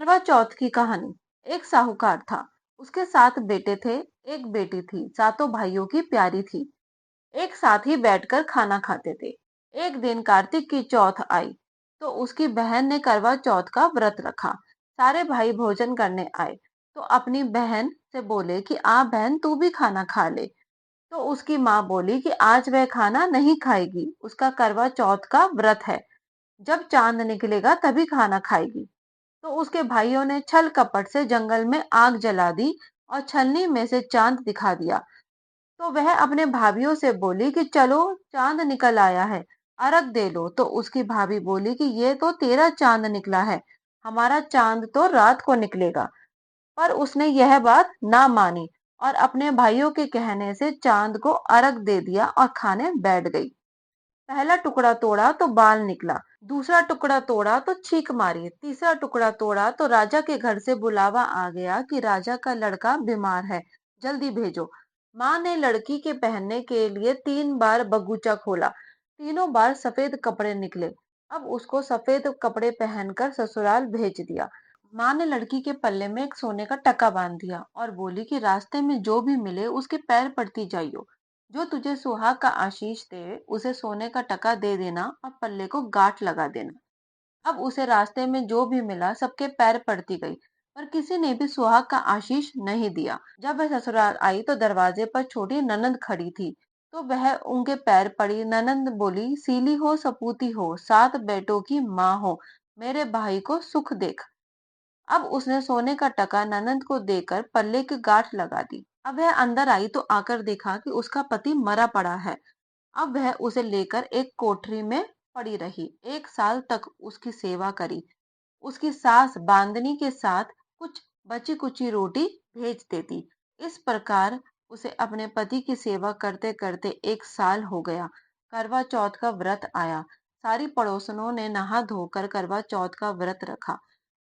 करवा चौथ की कहानी। एक साहूकार था। उसके 7 बेटे थे, एक बेटी थी। सातों भाइयों की प्यारी थी। एक साथ ही बैठकर खाना खाते थे। एक दिन कार्तिक की चौथ आई तो उसकी बहन ने करवा चौथ का व्रत रखा। सारे भाई भोजन करने आए तो अपनी बहन से बोले कि आ बहन, तू भी खाना खा ले। तो उसकी माँ बोली कि आज वह खाना नहीं खाएगी, उसका करवा चौथ का व्रत है। जब चांद निकलेगा तभी खाना खाएगी। तो उसके भाइयों ने छल कपट से जंगल में आग जला दी और छलनी में से चांद दिखा दिया। तो वह अपने भाभीियों से बोली कि चलो, चांद निकल आया है, अर्घ दे लो। तो उसकी भाभी बोली कि ये तो तेरा चांद निकला है, हमारा चांद तो रात को निकलेगा। पर उसने यह बात ना मानी और अपने भाइयों के कहने से चांद को अर्घ दे दिया और खाने बैठ गई। पहला टुकड़ा तोड़ा तो बाल निकला, दूसरा टुकड़ा तोड़ा तो छींक मारी, तीसरा टुकड़ा तोड़ा तो राजा के घर से बुलावा आ गया कि राजा का लड़का बीमार है, जल्दी भेजो। माँ ने लड़की के पहनने के लिए 3 बार बगीचा खोला। तीनों बार सफेद कपड़े निकले। अब उसको सफेद कपड़े पहनकर ससुराल भेज दिया। माँ ने लड़की के पल्ले में एक सोने का टका बांध दिया और बोली कि रास्ते में जो भी मिले उसके पैर पड़ती जाइयो। जो तुझे सुहाग का आशीष दे उसे सोने का टका दे देना और पल्ले को गांठ लगा देना। अब उसे रास्ते में जो भी मिला सबके पैर पड़ती गई, पर किसी ने भी सुहाग का आशीष नहीं दिया। जब वह ससुराल आई तो दरवाजे पर छोटी ननंद खड़ी थी। तो वह उनके पैर पड़ी। ननंद बोली, सीली हो सपूती हो, 7 बेटों की माँ हो, मेरे भाई को सुख देख। अब उसने सोने का टका ननंद को देकर पल्ले की गांठ लगा दी। अब वह अंदर आई तो आकर देखा कि उसका पति मरा पड़ा है। अब वह उसे लेकर एक कोठरी में पड़ी रही। 1 साल तक उसकी सेवा करी। उसकी सास बांदनी के साथ कुछ बची कुची रोटी भेज देती। इस प्रकार उसे अपने पति की सेवा करते करते 1 साल हो गया। करवा चौथ का व्रत आया। सारी पड़ोसनों ने नहा धोकर करवा चौथ का व्रत रखा।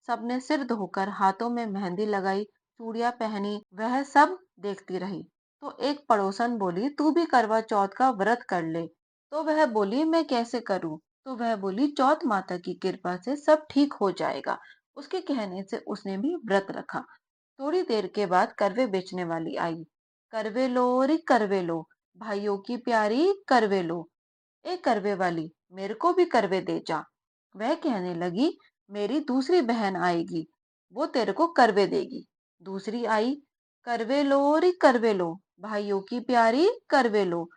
सबने सिर धोकर हाथों में मेहंदी लगाई, चूड़ियां पहनी। वह सब देखती रही। तो एक पड़ोसन बोली, तू भी करवा चौथ का व्रत कर ले। तो वह बोली, मैं कैसे करूं? तो वह बोली, चौथ माता की कृपा से सब ठीक हो जाएगा। उसके कहने से उसने भी व्रत रखा। थोड़ी देर के बाद करवे बेचने वाली आई। करवे लो रे करवे लो, भाइयों की प्यारी करवे लो। ए करवे वाली, मेरे को भी करवे दे जा। वह कहने लगी, मेरी दूसरी बहन आएगी, वो तेरे को करवे देगी। दूसरी आई, करवे लो रे करवे लो, भाइयों की प्यारी करवे लो।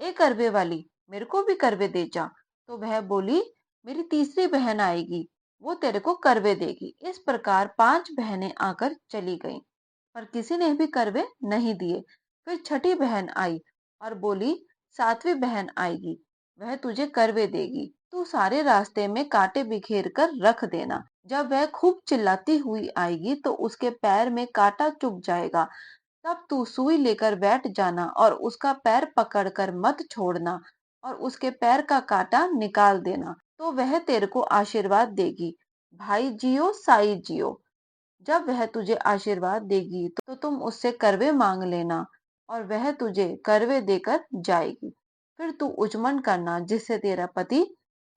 ए करवे वाली, मेरे को भी करवे दे जा। तो वह बोली, मेरी तीसरी बहन आएगी, वो तेरे को करवे देगी। इस प्रकार 5 बहनें आकर चली गईं, पर किसी ने भी करवे नहीं दिए। फिर छठी बहन आई और बोली, सातवीं बहन आएगी, वह तुझे करवे देगी, तू सारे रास्ते में कांटे बिखेर कर रख देना। जब वह खूब चिल्लाती हुई आएगी तो उसके पैर में कांटा चुभ जाएगा। तब तू सुई लेकर बैठ जाना और उसका पैर पकड़कर मत छोड़ना और उसके पैर का कांटा निकाल देना, तो वह तेरे को आशीर्वाद देगी। भाई जियो साई जियो। जब वह तुझे आशीर्वाद देगी तो तुम उससे करवे मांग लेना और वह तुझे करवे देकर जाएगी। फिर तू उचमन करना, जिससे तेरा पति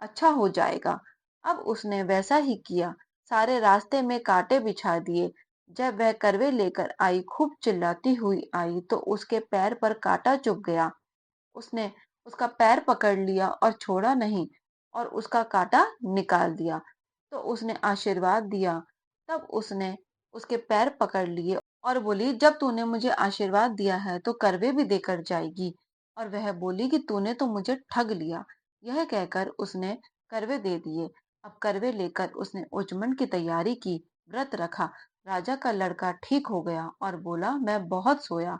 अच्छा हो जाएगा। अब उसने वैसा ही किया। सारे रास्ते में कांटे बिछा दिए। जब वह करवे लेकर आई, खूब चिल्लाती हुई आई, तो उसके पैर पर कांटा चुभ गया। उसने उसका पैर पकड़ लिया और छोड़ा नहीं और उसका कांटा निकाल दिया। तो उसने आशीर्वाद दिया। तब उसने उसके पैर पकड़ लिए और बोली, जब तूने मुझे आशीर्वाद दिया है तो करवे भी देकर जाएगी। और वह बोली कि तूने तो मुझे ठग लिया। यह कहकर उसने करवे दे दिए। अब करवे लेकर उसने उचमन की तैयारी की, व्रत रखा। राजा का लड़का ठीक हो गया और बोला, मैं बहुत सोया।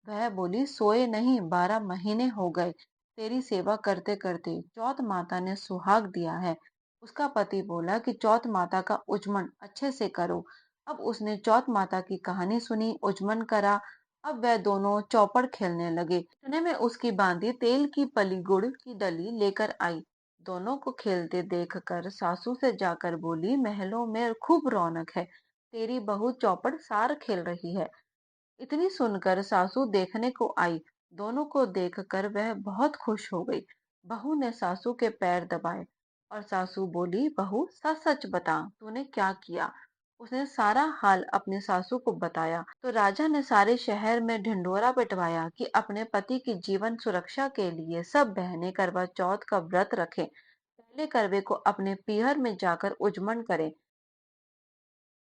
वह बोली, सोए नहीं, 12 महीने हो गए तेरी सेवा करते करते, चौथ माता ने सुहाग दिया है। उसका पति बोला कि चौथ माता का उचमन अच्छे से करो। अब उसने चौथ माता की कहानी सुनी, उचमन करा। अब वह दोनों चौपड़ खेलने लगे। इतने में उसकी बांदी तेल की पली गुड़ की डली लेकर आई। दोनों को खेलते देखकर सासू से जाकर बोली, महलों में खूब रौनक है, तेरी बहू चौपड़ सार खेल रही है। इतनी सुनकर सासू देखने को आई। दोनों को देखकर वह बहुत खुश हो गई। बहू ने सासू के पैर दबाए और सासू बोली, बहू सच सच बता, तूने क्या किया? उसने सारा हाल अपनी सासू को बताया तो राजा ने सारे शहर में ढिंढोरा पिटवाया कि अपने पति की जीवन सुरक्षा के लिए सब बहनें करवा चौथ का व्रत रखें, पहले करवे को अपने पीहर में जाकर उजमन करें